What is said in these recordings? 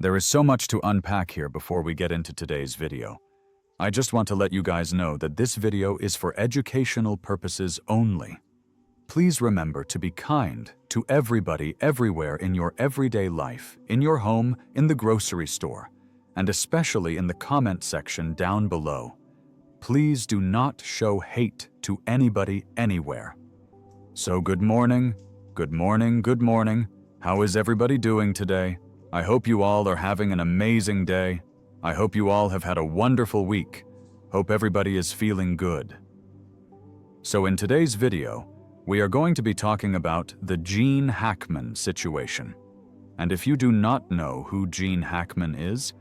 There is so much to unpack here before we get into today's video. I just want to let you guys know that this video is for educational purposes only. Please remember to be kind to everybody everywhere in your everyday life, in your home, in the grocery store, and especially in the comment section down below. Please do not show hate to anybody anywhere. So good morning, good morning, good morning. How is everybody doing today? I hope you all are having an amazing day. I hope you all have had a wonderful week. Hope everybody is feeling good. So in today's video, we are going to be talking about the Gene Hackman situation. And if you do not know who Gene Hackman is,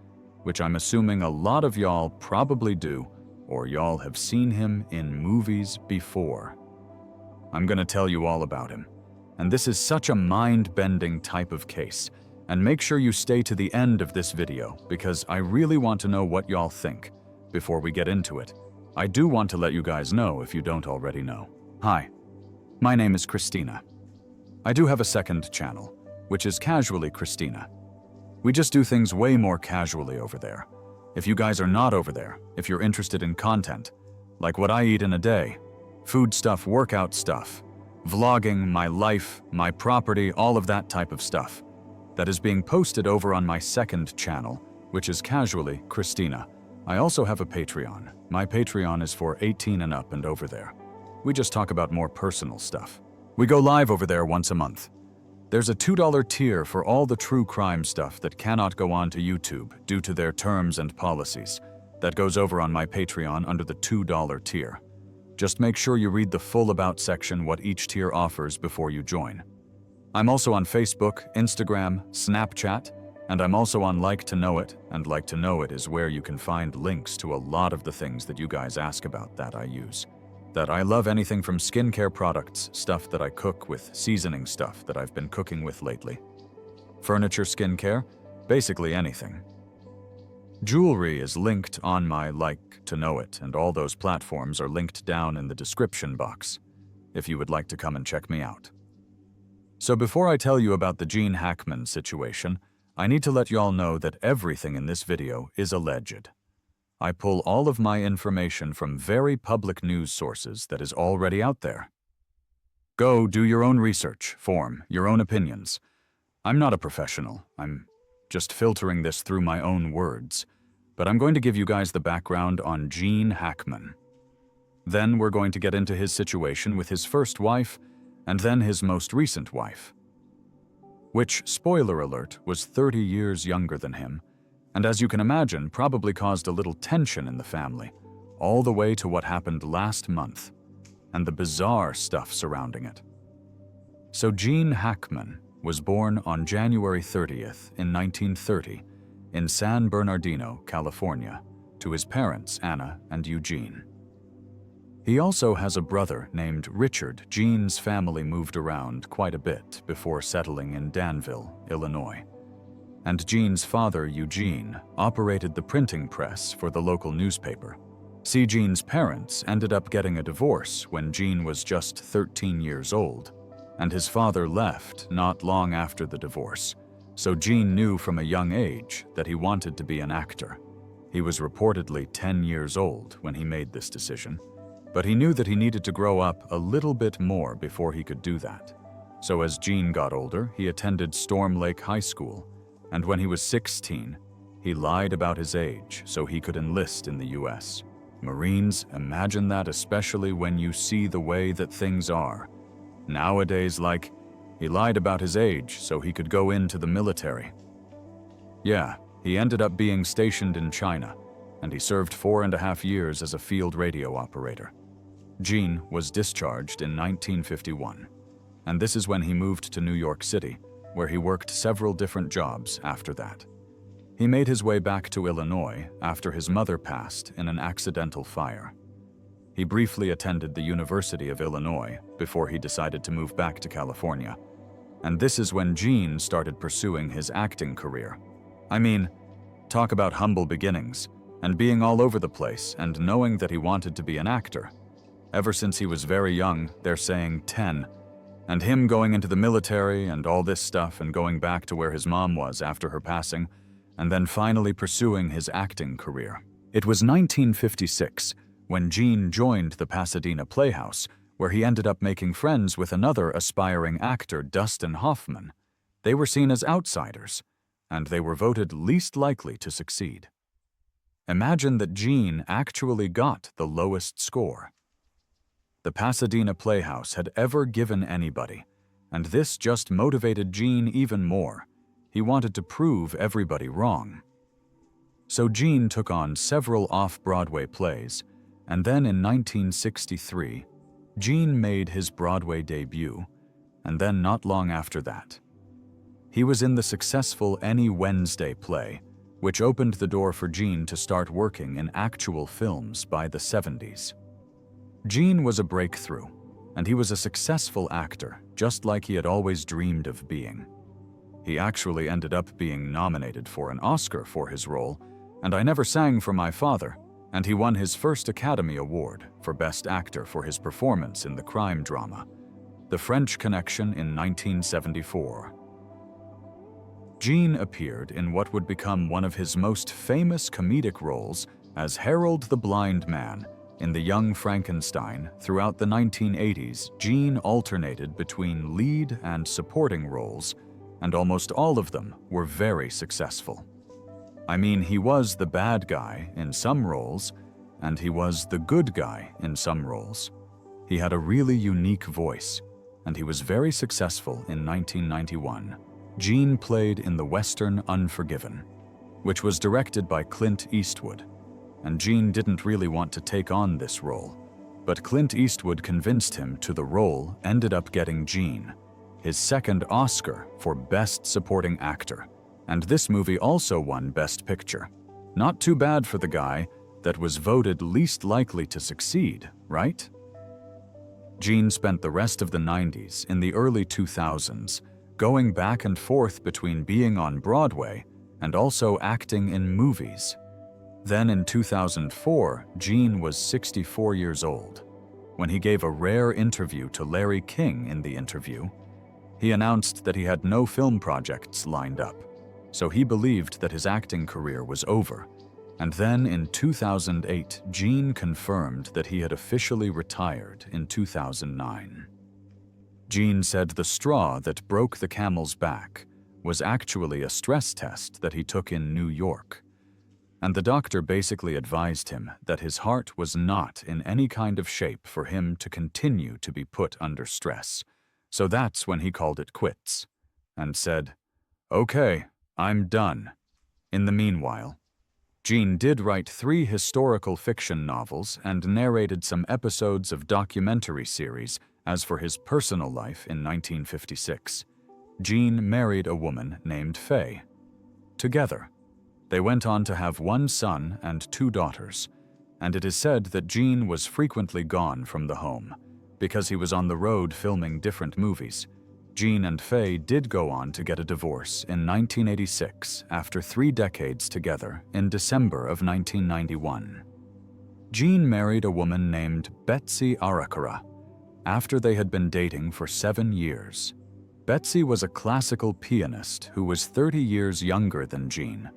which I'm assuming a lot of y'all probably do, or y'all have seen him in movies before, I'm gonna tell you all about him. And this is such a mind-bending type of case. And make sure you stay to the end of this video because I really want to know what y'all think before we get into it. I do want to let you guys know if you don't already know. Hi, my name is Christina. I do have a second channel, which is Casually Christina. We just do things way more casually over there. If you guys are not over there, if you're interested in content, like what I eat in a day, food stuff, workout stuff, vlogging, my life, my property, all of that type of stuff, that is being posted over on my second channel, which is Casually Christina. I also have a Patreon. My Patreon is for 18 and up and over there. We just talk about more personal stuff. We go live over there once a month. There's a $2 tier for all the true crime stuff that cannot go on to YouTube due to their terms and policies. That goes over on my Patreon under the $2 tier. Just make sure you read the full about section what each tier offers before you join. I'm also on Facebook, Instagram, Snapchat, and I'm also on Like to Know It, and Like to Know It is where you can find links to a lot of the things that you guys ask about that I use. That I love anything from skincare products, stuff that I cook with, seasoning stuff that I've been cooking with lately. Furniture skincare, basically anything. Jewelry is linked on my Like to Know It, and all those platforms are linked down in the description box, if you would like to come and check me out. So before I tell you about the Gene Hackman situation, I need to let y'all know that everything in this video is alleged. I pull all of my information from very public news sources that is already out there. Go do your own research, form your own opinions. I'm not a professional, I'm just filtering this through my own words, but I'm going to give you guys the background on Gene Hackman. Then we're going to get into his situation with his first wife, and then his most recent wife, which, spoiler alert, was 30 years younger than him, and as you can imagine, probably caused a little tension in the family, all the way to what happened last month, and the bizarre stuff surrounding it. So Gene Hackman was born on January 30th in 1930 in San Bernardino, California, to his parents, Anna and Eugene. He also has a brother named Richard. Gene's family moved around quite a bit before settling in Danville, Illinois. And Gene's father, Eugene, operated the printing press for the local newspaper. See, Gene's parents ended up getting a divorce when Gene was just 13 years old, and his father left not long after the divorce, so Gene knew from a young age that he wanted to be an actor. He was reportedly 10 years old when he made this decision, but he knew that he needed to grow up a little bit more before he could do that. So as Gene got older, he attended Storm Lake High School, and when he was 16, he lied about his age so he could enlist in the US. Marines, imagine that, especially when you see the way that things are. Nowadays, like, he lied about his age so he could go into the military. Yeah, he ended up being stationed in China, and he served 4.5 years as a field radio operator. Gene was discharged in 1951, and this is when he moved to New York City, where he worked several different jobs after that. He made his way back to Illinois after his mother passed in an accidental fire. He briefly attended the University of Illinois before he decided to move back to California, and this is when Gene started pursuing his acting career. I mean, talk about humble beginnings, and being all over the place and knowing that he wanted to be an actor. Ever since he was very young, they're saying 10, and him going into the military and all this stuff and going back to where his mom was after her passing, and then finally pursuing his acting career. It was 1956 when Gene joined the Pasadena Playhouse, where he ended up making friends with another aspiring actor, Dustin Hoffman. They were seen as outsiders, and they were voted least likely to succeed. Imagine that Gene actually got the lowest score the Pasadena Playhouse had ever given anybody, and this just motivated Gene even more. He wanted to prove everybody wrong. So Gene took on several off-Broadway plays, and then in 1963, Gene made his Broadway debut, and then not long after that, he was in the successful Any Wednesday play, which opened the door for Gene to start working in actual films by the 70s. Gene was a breakthrough, and he was a successful actor, just like he had always dreamed of being. He actually ended up being nominated for an Oscar for his role, and I Never Sang for My Father, and he won his first Academy Award for Best Actor for his performance in the crime drama, The French Connection in 1974. Gene appeared in what would become one of his most famous comedic roles as Harold the Blind Man in The Young Frankenstein. Throughout the 1980s, Gene alternated between lead and supporting roles, and almost all of them were very successful. I mean, he was the bad guy in some roles, and he was the good guy in some roles. He had a really unique voice, and he was very successful in 1991. Gene played in the Western Unforgiven, which was directed by Clint Eastwood, and Gene didn't really want to take on this role, but Clint Eastwood convinced him to the role, ended up getting Gene his second Oscar for Best Supporting Actor, and this movie also won Best Picture. Not too bad for the guy that was voted least likely to succeed, right? Gene spent the rest of the 90s in the early 2000s going back and forth between being on Broadway and also acting in movies. Then in 2004, Gene was 64 years old. When he gave a rare interview to Larry King in the interview, he announced that he had no film projects lined up, so he believed that his acting career was over. And then in 2008, Gene confirmed that he had officially retired in 2009. Gene said the straw that broke the camel's back was actually a stress test that he took in New York. And the doctor basically advised him that his heart was not in any kind of shape for him to continue to be put under stress. So that's when he called it quits and said, "Okay, I'm done." In the meanwhile, Gene did write 3 historical fiction novels and narrated some episodes of documentary series. As for his personal life in 1956, Gene married a woman named Faye. Together, they went on to have 1 son and 2 daughters, and it is said that Gene was frequently gone from the home because he was on the road filming different movies. Gene and Faye did go on to get a divorce in 1986 after 3 decades together in December of 1991. Gene married a woman named Betsy Arakara after they had been dating for 7 years. Betsy was a classical pianist who was 30 years younger than Gene,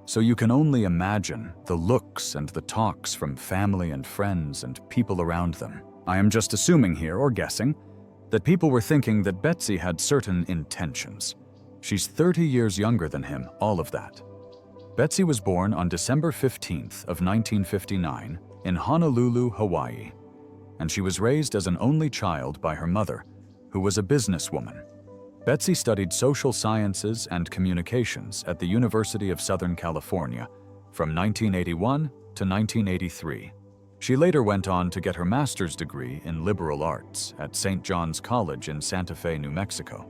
so you can only imagine the looks and the talks from family and friends and people around them. I am just assuming here, or guessing, that people were thinking that Betsy had certain intentions. She's 30 years younger than him, all of that. Betsy was born on December 15th of 1959 in Honolulu, Hawaii, and she was raised as an only child by her mother, who was a businesswoman. Betsy studied social sciences and communications at the University of Southern California from 1981 to 1983. She later went on to get her master's degree in liberal arts at St. John's College in Santa Fe, New Mexico.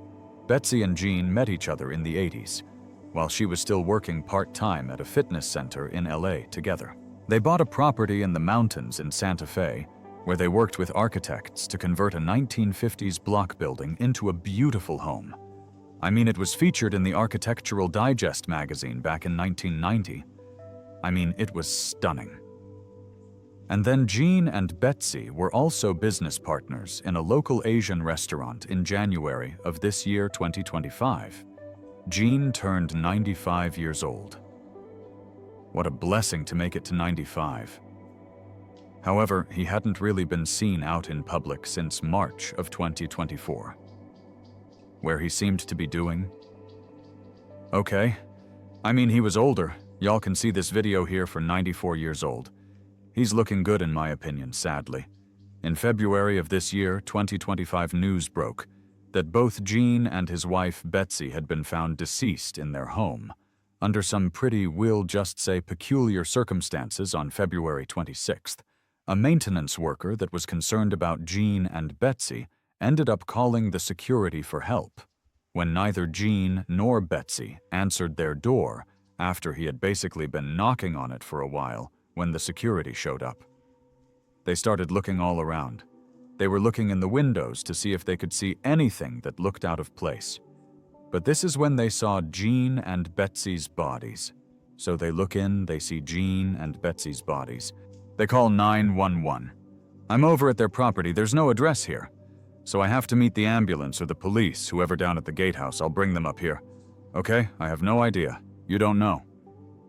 Betsy and Gene met each other in the 80s, while she was still working part-time at a fitness center in LA together. They bought a property in the mountains in Santa Fe, where they worked with architects to convert a 1950s block building into a beautiful home. I mean, it was featured in the Architectural Digest magazine back in 1990. I mean, it was stunning. And then Gene and Betsy were also business partners in a local Asian restaurant in January of this year, 2025. Gene turned 95 years old. What a blessing to make it to 95. However, he hadn't really been seen out in public since March of 2024. Where he seemed to be doing? Okay. I mean, he was older. Y'all can see this video here for 94 years old. He's looking good in my opinion, sadly. In February of this year, 2025, news broke that both Gene and his wife Betsy had been found deceased in their home, under some pretty, we'll just say, peculiar circumstances on February 26th. A maintenance worker that was concerned about Gene and Betsy ended up calling the security for help. When neither Gene nor Betsy answered their door after he had basically been knocking on it for a while when the security showed up. They started looking all around. They were looking in the windows to see if they could see anything that looked out of place. But this is when they saw Gene and Betsy's bodies. So they look in, they see Gene and Betsy's bodies. They call 911. I'm over at their property, there's no address here. So I have to meet the ambulance or the police, whoever down at the gatehouse, I'll bring them up here. Okay, I have no idea. You don't know.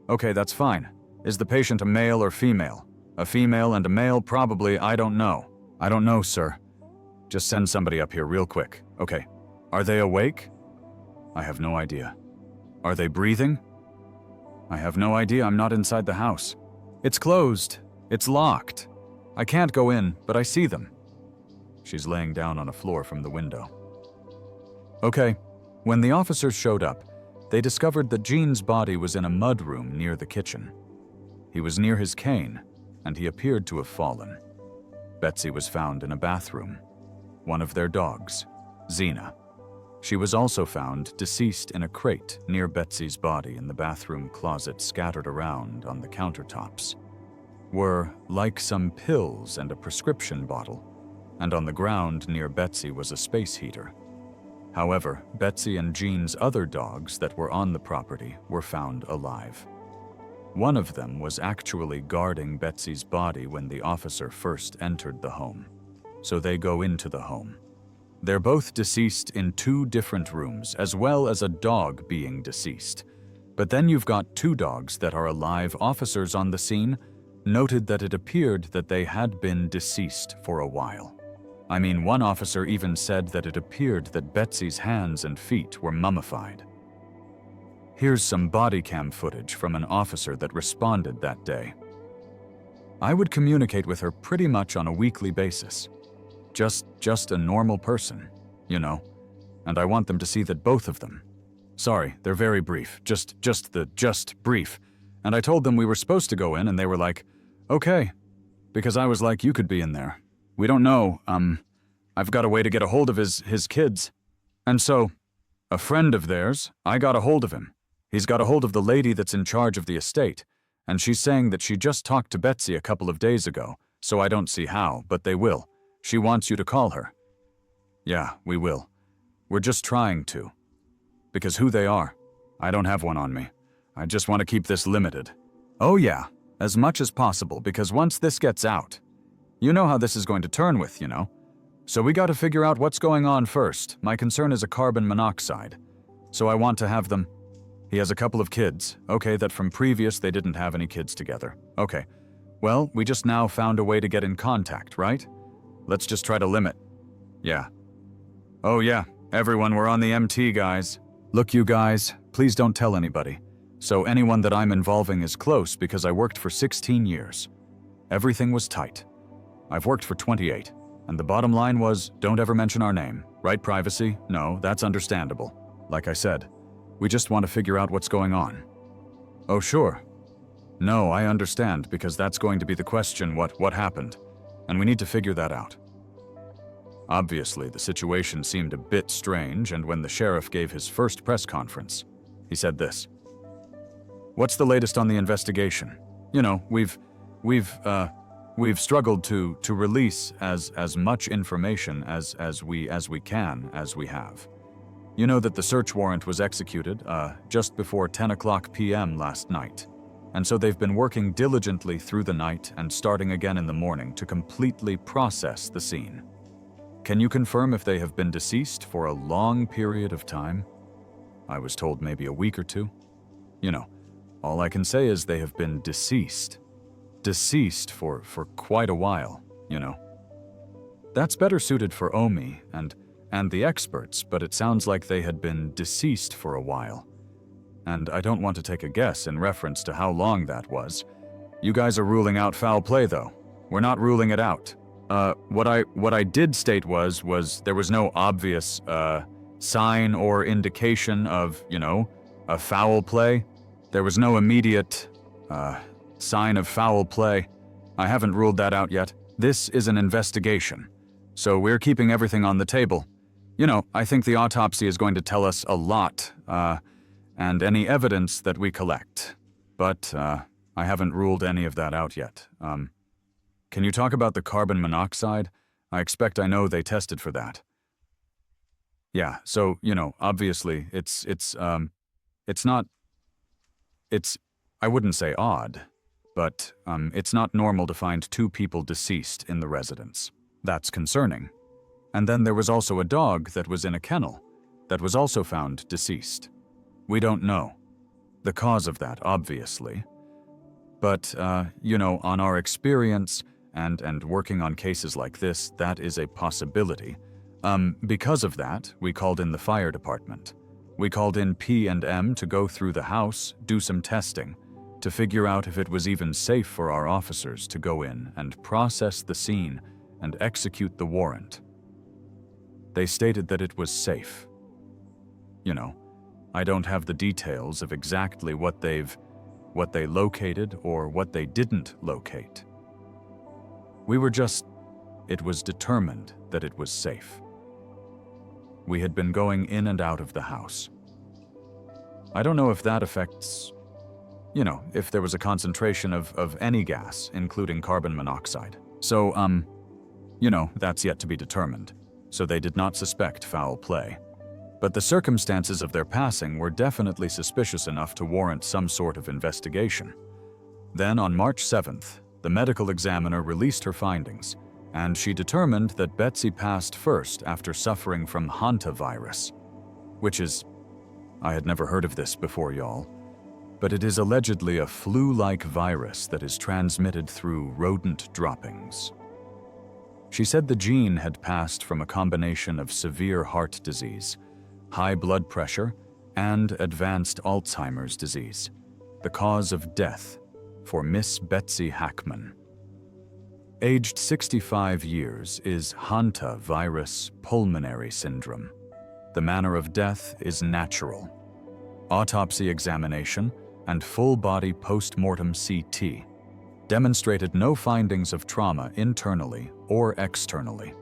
Okay, that's fine. Is the patient a male or female? A female and a male, probably, I don't know. I don't know, sir. Just send somebody up here real quick. Okay. Are they awake? I have no idea. Are they breathing? I have no idea, I'm not inside the house. It's closed. It's locked. I can't go in, but I see them. She's laying down on a floor from the window. Okay. When the officers showed up, they discovered that Gene's body was in a mudroom near the kitchen. He was near his cane, and he appeared to have fallen. Betsy was found in a bathroom. One of their dogs, Xena. She was also found deceased in a crate near Betsy's body in the bathroom closet, scattered around on the countertops were like some pills and a prescription bottle, and on the ground near Betsy was a space heater. However, Betsy and Gene's other dogs that were on the property were found alive. One of them was actually guarding Betsy's body when the officer first entered the home. So they go into the home. They're both deceased in 2 different rooms, as well as a dog being deceased. But then you've got 2 dogs that are alive. Officers on the scene noted that it appeared that they had been deceased for a while. I mean, one officer even said that it appeared that Betsy's hands and feet were mummified. Here's some body cam footage from an officer that responded that day. I would communicate with her pretty much on a weekly basis. Just a normal person, you know, and I want them to see that both of them. Sorry, they're very brief, just brief. And I told them we were supposed to go in and they were like, okay, because I was like, you could be in there. We don't know, I've got a way to get a hold of his kids. And so, a friend of theirs, I got a hold of him. He's got a hold of the lady that's in charge of the estate, and she's saying that she just talked to Betsy a couple of days ago, so I don't see how, but they will. She wants you to call her. Yeah, we will. We're just trying to. Because who they are, I don't have one on me. I just want to keep this limited. Oh yeah, as much as possible, because once this gets out, you know how this is going to turn with, you know? So we got to figure out what's going on first. My concern is a carbon monoxide. So I want to have them. He has a couple of kids. Okay, that from previous they didn't have any kids together. Okay. Well, we just now found a way to get in contact, right? Let's just try to limit. Yeah. Oh yeah, everyone, we're on the MT, guys. Look, you guys, please don't tell anybody. So anyone that I'm involving is close because I worked for 16 years. Everything was tight. I've worked for 28, and the bottom line was, don't ever mention our name. Right, privacy? No, that's understandable. Like I said, we just want to figure out what's going on. Oh, sure. No, I understand, because that's going to be the question, what happened? And we need to figure that out. Obviously, the situation seemed a bit strange, and when the sheriff gave his first press conference, he said this. What's the latest on the investigation? You know, we've struggled to release as much information as we have. You know that the search warrant was executed just before 10 o'clock p.m. last night. And so they've been working diligently through the night and starting again in the morning to completely process the scene. Can you confirm if they have been deceased for a long period of time? I was told maybe a week or 2. You know, All I can say is they have been deceased. Deceased for quite a while, you know. That's better suited for Omi and the experts, but it sounds like they had been deceased for a while. And I don't want to take a guess in reference to how long that was. You guys are ruling out foul play, though. We're not ruling it out. What I did state was there was no obvious, sign or indication of, you know, a foul play. There was no immediate, sign of foul play. I haven't ruled that out yet. This is an investigation, so we're keeping everything on the table. You know, I think the autopsy is going to tell us a lot, and any evidence that we collect. But, I haven't ruled any of that out yet. Can you talk about the carbon monoxide? I expect I know they tested for that. Yeah, so, you know, obviously, I wouldn't say odd, but, it's not normal to find two people deceased in the residence. That's concerning. And then there was also a dog that was in a kennel that was also found deceased. We don't know the cause of that, obviously. But, you know, on our experience and working on cases like this, that is a possibility. Because of that, we called in the fire department. We called in P&M to go through the house, do some testing, to figure out if it was even safe for our officers to go in and process the scene and execute the warrant. They stated that it was safe. You know, I don't have the details of exactly what they located or what they didn't locate. It was determined that it was safe. We had been going in and out of the house. I don't know if that affects, you know, if there was a concentration of any gas, including carbon monoxide. So, you know, that's yet to be determined. So they did not suspect foul play. But the circumstances of their passing were definitely suspicious enough to warrant some sort of investigation. Then, on March 7th, the medical examiner released her findings, and she determined that Betsy passed first after suffering from hantavirus, which is, I had never heard of this before, y'all, but it is allegedly a flu-like virus that is transmitted through rodent droppings. She said the gene had passed from a combination of severe heart disease, high blood pressure, and advanced Alzheimer's disease, the cause of death for Miss Betsy Hackman. Aged 65 years is hantavirus pulmonary syndrome. The manner of death is natural. Autopsy examination and full-body post-mortem CT demonstrated no findings of trauma internally or externally,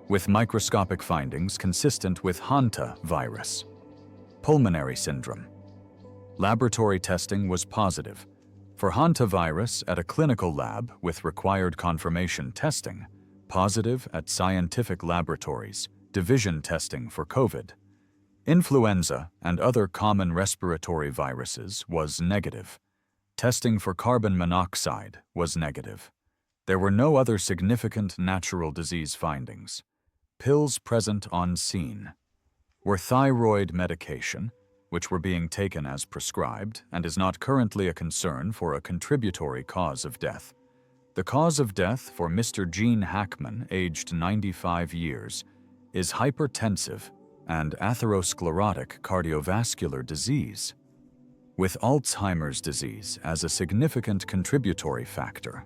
with microscopic findings consistent with hantavirus pulmonary syndrome. Laboratory testing was positive for hantavirus at a clinical lab with required confirmation testing, positive at scientific laboratories, division testing for COVID. Influenza and other common respiratory viruses was negative. Testing for carbon monoxide was negative. There were no other significant natural disease findings. Pills present on scene were thyroid medication, which were being taken as prescribed and is not currently a concern for a contributory cause of death. The cause of death for Mr. Gene Hackman, aged 95 years, is hypertensive and atherosclerotic cardiovascular disease, with Alzheimer's disease as a significant contributory factor.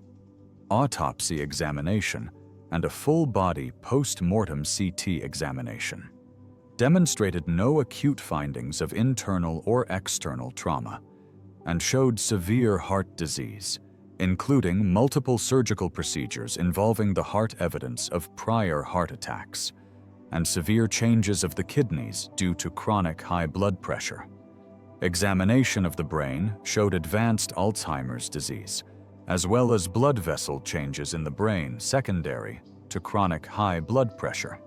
Autopsy examination and a full-body post-mortem CT examination demonstrated no acute findings of internal or external trauma and showed severe heart disease, including multiple surgical procedures involving the heart evidence of prior heart attacks and severe changes of the kidneys due to chronic high blood pressure. Examination of the brain showed advanced Alzheimer's disease, as well as blood vessel changes in the brain secondary to chronic high blood pressure.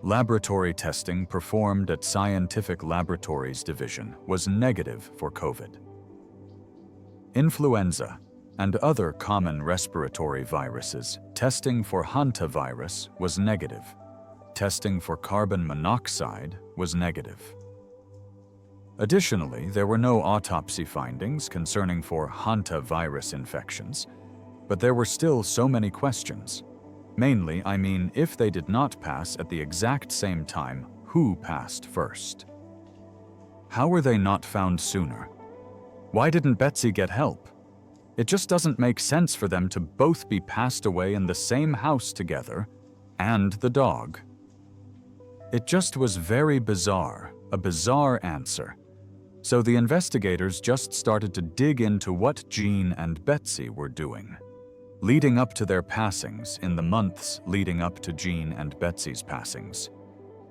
Laboratory testing performed at Scientific Laboratories Division was negative for COVID. Influenza and other common respiratory viruses, testing for hantavirus was negative. Testing for carbon monoxide was negative. Additionally, there were no autopsy findings concerning for hantavirus infections, but there were still so many questions. Mainly, I mean, if they did not pass at the exact same time, who passed first? How were they not found sooner? Why didn't Betsy get help? It just doesn't make sense for them to both be passed away in the same house together, and the dog. It just was very bizarre, a bizarre answer. So the investigators just started to dig into what Jean and Betsy were doing. Leading up to their passings, in the months leading up to Jean and Betsy's passings,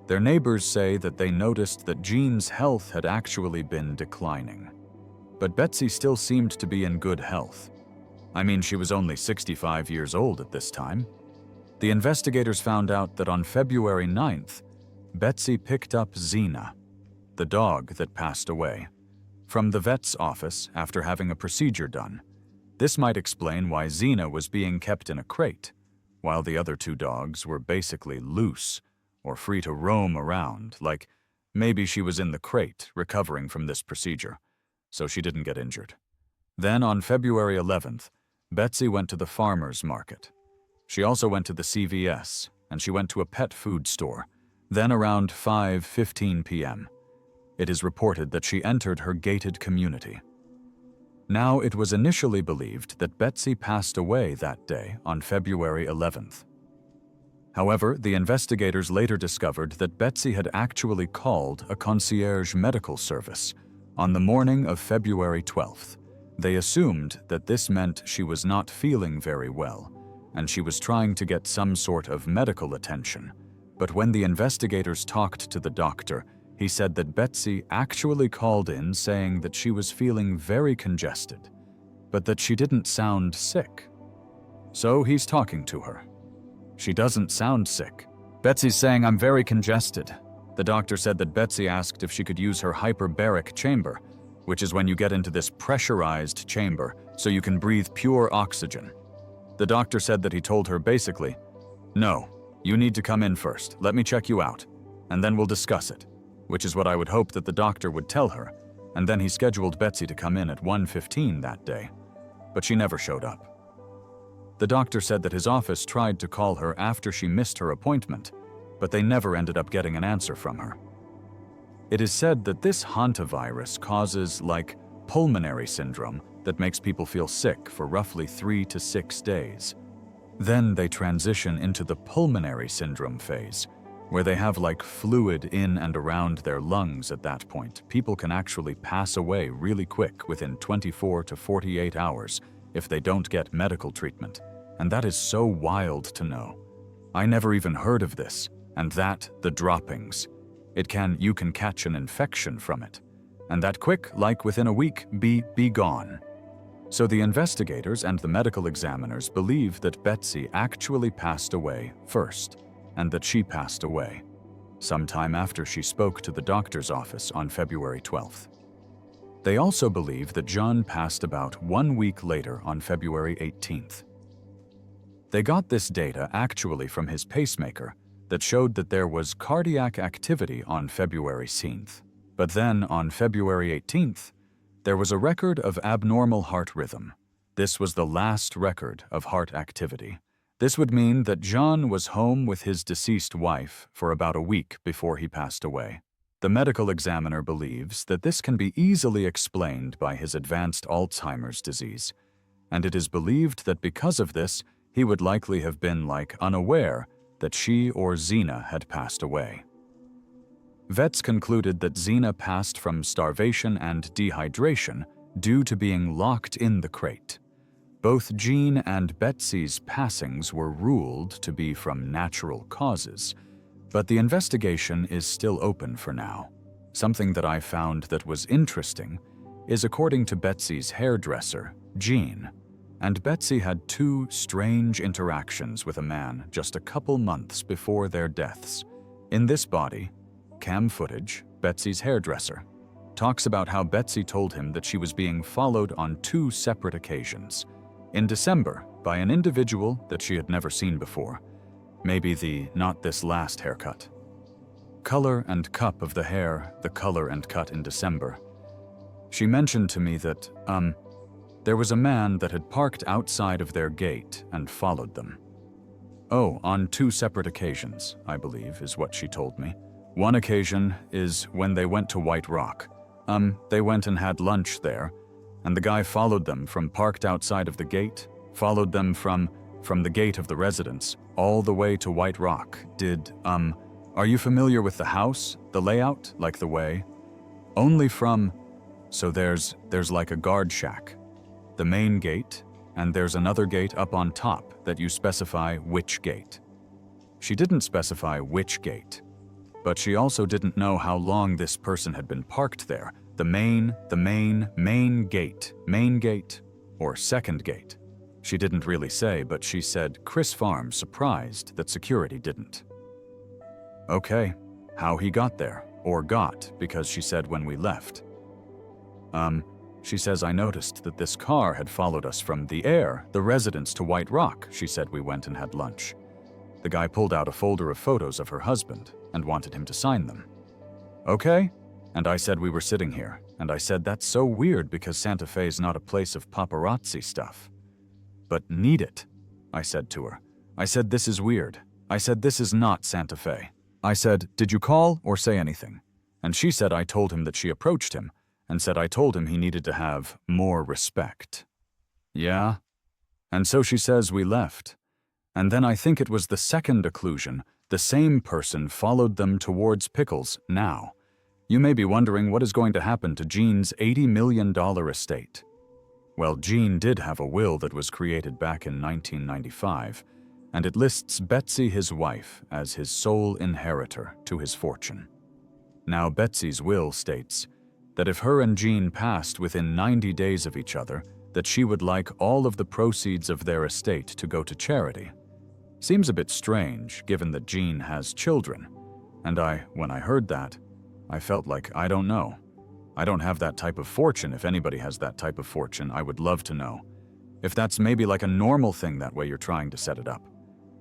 their neighbors say that they noticed that Jean's health had actually been declining. But Betsy still seemed to be in good health. I mean, she was only 65 years old at this time. The investigators found out that on February 9th, Betsy picked up Xena, the dog that passed away, from the vet's office after having a procedure done. This might explain why Xena was being kept in a crate, while the other two dogs were basically loose or free to roam around, like maybe she was in the crate recovering from this procedure, so she didn't get injured. Then on February 11th, Betsy went to the farmer's market. She also went to the CVS, and she went to a pet food store. Then around 5:15 p.m., it is reported that she entered her gated community. Now, it was initially believed that Betsy passed away that day on February 11th. However, the investigators later discovered that Betsy had actually called a concierge medical service on the morning of February 12th. They assumed that this meant she was not feeling very well, and she was trying to get some sort of medical attention. But when the investigators talked to the doctor, he said that Betsy actually called in saying that she was feeling very congested, but that she didn't sound sick. So he's talking to her. She doesn't sound sick. Betsy's saying, "I'm very congested." The doctor said that Betsy asked if she could use her hyperbaric chamber, which is when you get into this pressurized chamber so you can breathe pure oxygen. The doctor said that he told her basically, "No, you need to come in first, let me check you out, and then we'll discuss it," which is what I would hope that the doctor would tell her, and then he scheduled Betsy to come in at 1:15 that day, but she never showed up. The doctor said that his office tried to call her after she missed her appointment, but they never ended up getting an answer from her. It is said that this hantavirus causes like pulmonary syndrome that makes people feel sick for roughly 3 to 6 days. Then they transition into the pulmonary syndrome phase, where they have like fluid in and around their lungs at that point. People can actually pass away really quick within 24 to 48 hours if they don't get medical treatment, and that is so wild to know. I never even heard of this, and that, the droppings. You can catch an infection from it, and that quick, like within a week, be gone. So the investigators and the medical examiners believe that Betsy actually passed away first, and that she passed away sometime after she spoke to the doctor's office on February 12th. They also believe that John passed about 1 week later on February 18th. They got this data actually from his pacemaker that showed that there was cardiac activity on February 10th. But then on February 18th, there was a record of abnormal heart rhythm. This was the last record of heart activity. This would mean that John was home with his deceased wife for about a week before he passed away. The medical examiner believes that this can be easily explained by his advanced Alzheimer's disease, and it is believed that because of this, he would likely have been unaware that she or Xena had passed away. Vets concluded that Xena passed from starvation and dehydration due to being locked in the crate. Both Jean and Betsy's passings were ruled to be from natural causes, but the investigation is still open for now. Something that I found that was interesting is according to Betsy's hairdresser, Jean, and Betsy had 2 strange interactions with a man just a couple months before their deaths. In this Bodycam footage, Betsy's hairdresser talks about how Betsy told him that she was being followed on 2 separate occasions. In December, by an individual that she had never seen before, maybe the not this last haircut. color and cup of the hair, the color and cut in December. She mentioned to me that, there was a man that had parked outside of their gate and followed them. Oh, on 2 separate occasions, I believe, is what she told me. One occasion is when they went to White Rock. They went and had lunch there, and the guy followed them from parked outside of the gate, followed them from the gate of the residence, all the way to White Rock. Are you familiar with the house, the layout, like the way? Only from, so there's like a guard shack, the main gate, and there's another gate up on top that you specify which gate. She didn't specify which gate, but she also didn't know how long this person had been parked there. The main gate, or second gate. She didn't really say, but she said Chris Farm surprised that security didn't. Okay, how he got there, or got, because she said when we left. She says I noticed that this car had followed us from the residence to White Rock. She said we went and had lunch. The guy pulled out a folder of photos of her husband and wanted him to sign them. Okay, and I said we were sitting here, and I said that's so weird because Santa Fe's not a place of paparazzi stuff. But need it, I said to her. I said this is weird. I said this is not Santa Fe. I said, did you call or say anything? And she said I told him that she approached him and said I told him he needed to have more respect. Yeah? And so she says we left. And then I think it was the second occlusion, the same person followed them towards Pickles now. You may be wondering what is going to happen to Gene's $80 million estate. Well, Gene did have a will that was created back in 1995, and it lists Betsy, his wife, as his sole inheritor to his fortune. Now, Betsy's will states that if her and Gene passed within 90 days of each other, that she would like all of the proceeds of their estate to go to charity. Seems a bit strange, given that Gene has children, and when I heard that, I felt like, I don't know. I don't have that type of fortune. If anybody has that type of fortune, I would love to know. If that's maybe like a normal thing that way you're trying to set it up.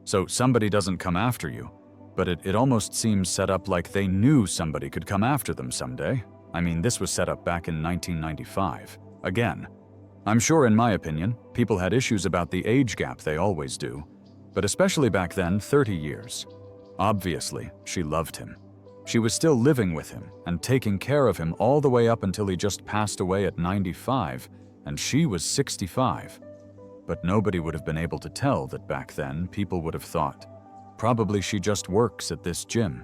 So somebody doesn't come after you, but it almost seems set up like they knew somebody could come after them someday. I mean, this was set up back in 1995. Again, I'm sure in my opinion, people had issues about the age gap, they always do. But especially back then, 30 years. Obviously, she loved him. She was still living with him and taking care of him all the way up until he just passed away at 95, and she was 65. But nobody would have been able to tell that back then people would have thought, probably she just works at this gym.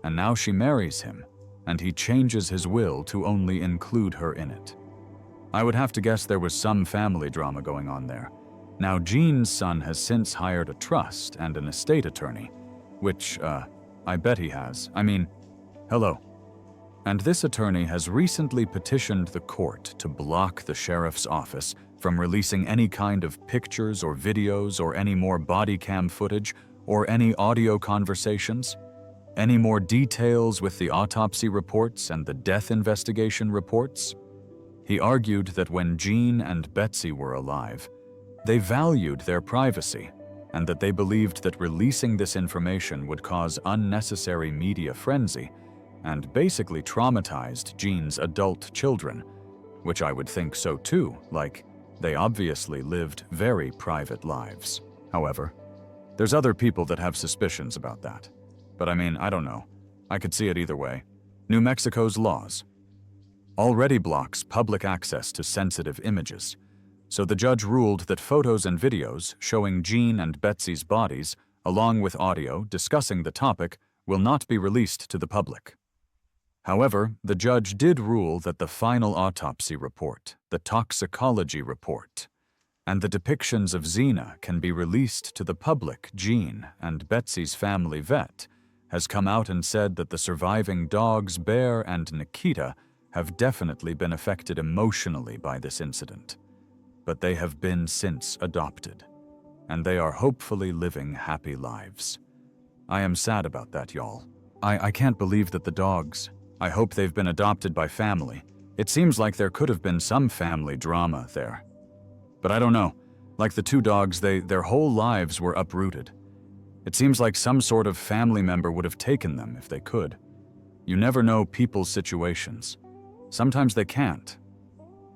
And now she marries him, and he changes his will to only include her in it. I would have to guess there was some family drama going on there. Now, Gene's son has since hired a trust and an estate attorney, which, I bet he has. I mean, hello. And this attorney has recently petitioned the court to block the sheriff's office from releasing any kind of pictures or videos or any more body cam footage or any audio conversations, any more details with the autopsy reports and the death investigation reports. He argued that when Gene and Betsy were alive, they valued their privacy and that they believed that releasing this information would cause unnecessary media frenzy and basically traumatized Gene's adult children, which I would think so too, like they obviously lived very private lives. However, there's other people that have suspicions about that. But I mean, I don't know. I could see it either way. New Mexico's laws already blocks public access to sensitive images. So the judge ruled that photos and videos showing Gene and Betsy's bodies, along with audio discussing the topic, will not be released to the public. However, the judge did rule that the final autopsy report, the toxicology report, and the depictions of Xena can be released to the public. Gene and Betsy's family vet has come out and said that the surviving dogs, Bear and Nikita, have definitely been affected emotionally by this incident. But they have been since adopted, and they are hopefully living happy lives. I am sad about that, y'all. I can't believe that the dogs, I hope they've been adopted by family. It seems like there could have been some family drama there. But I don't know, like the 2 dogs, their whole lives were uprooted. It seems like some sort of family member would have taken them if they could. You never know people's situations. Sometimes they can't.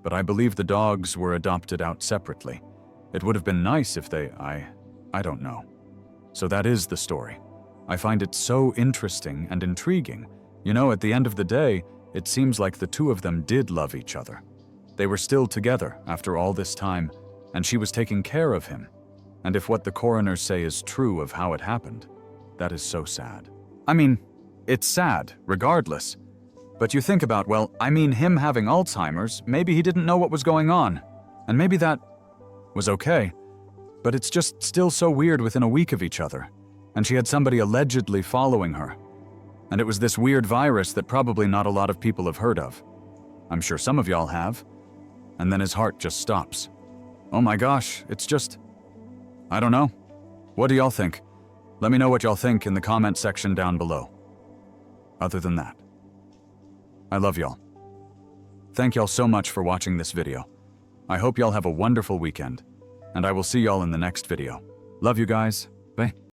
But I believe the dogs were adopted out separately. It would have been nice if I don't know. So that is the story. I find it so interesting and intriguing. You know, at the end of the day, it seems like the two of them did love each other. They were still together after all this time, and she was taking care of him. And if what the coroners say is true of how it happened, that is so sad. I mean, it's sad, regardless. But you think about, well, I mean, him having Alzheimer's, maybe he didn't know what was going on. And maybe that was okay. But it's just still so weird within a week of each other. And she had somebody allegedly following her. And it was this weird virus that probably not a lot of people have heard of. I'm sure some of y'all have. And then his heart just stops. Oh my gosh, it's just... I don't know. What do y'all think? Let me know what y'all think in the comment section down below. Other than that, I love y'all. Thank y'all so much for watching this video. I hope y'all have a wonderful weekend, and I will see y'all in the next video. Love you guys. Bye.